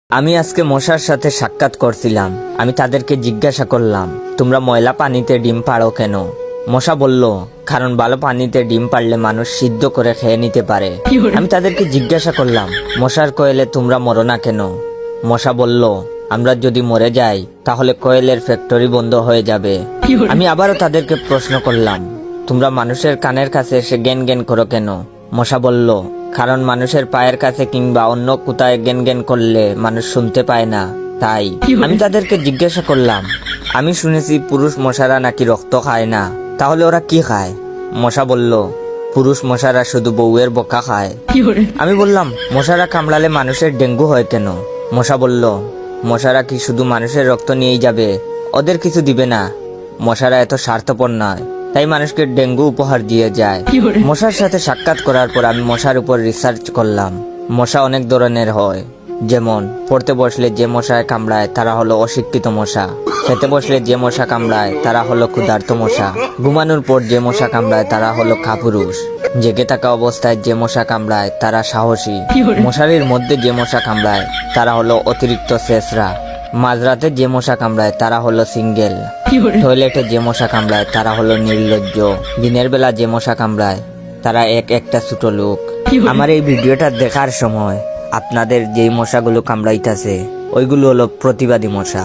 আমি আজকে মশার সাথে সাক্ষাৎ করছিলাম। আমি তাদেরকে জিজ্ঞাসা করলাম, তোমরা ময়লা পানিতে ডিম পাড়ো কেন? মশা বলল, কারণ ভালো পানিতে ডিম পারলে মানুষ সিদ্ধ করে খেয়ে নিতে পারে। আমি তাদেরকে জিজ্ঞাসা করলাম, মশার কোয়েলে তোমরা মরো না কেন? মশা বলল, আমরা যদি মরে যাই তাহলে কোয়েলের ফ্যাক্টরি বন্ধ হয়ে যাবে। আমি আবারও তাদেরকে প্রশ্ন করলাম, তোমরা মানুষের কানের কাছে এসে জ্ঞান জ্ঞান করো কেন? মশা বলল, কারণ মানুষের পায়ের কাছে কিংবা অন্য কোথায় জ্ঞান জ্ঞান করলে মানুষ শুনতে পায় না, তাই। আমি তাদেরকে জিজ্ঞাসা করলাম, আমি শুনেছি পুরুষ মশারা নাকি রক্ত খায় না, তাহলে ওরা কি খায়? মশা বলল, পুরুষ মশারা শুধু বউয়ের বোকা খায়। আমি বললাম, মশারা কামড়ালে মানুষের ডেঙ্গু হয় কেন? মশা বলল, মশারা কি শুধু মানুষের রক্ত নিয়েই যাবে, ওদের কিছু দিবে না। মশারা এত স্বার্থপর নয়, তাই মানুষকে ডেঙ্গু উপহার দিয়ে যায়। মশার সাথে সাক্ষাৎ করার পর আমি মশার উপর রিসার্চ করলাম। মশা অনেক ধরনের হয়, যেমন পড়তে বসলে যে মশায় কামড়ায় তারা হলো অশিক্ষিত মশা, খেতে বসলে যে মশা কামড়ায় তারা হলো ক্ষুধার্ত মশা, ঘুমানোর পর যে মশা কামড়ায় তারা হলো কাপুরুষ, জেগে থাকা অবস্থায় যে মশা কামড়ায় তারা সাহসী, মশারির মধ্যে যে মশা কামড়ায় তারা হলো অতিরিক্ত শেষরা, মাঝরাতে যে মশা কামড়ায় তারা হলো সিঙ্গেল, টয়লেটে যে মশা কামড়ায় তারা হলো নির্লজ্জ, দিনের বেলা যে মশা কামড়ায় তারা একটা ছোট লোক। আমার এই ভিডিওটা দেখার সময় আপনাদের যেই মশাগুলো কামড়াইতেছে ওইগুলো হলো প্রতিবাদী মশা।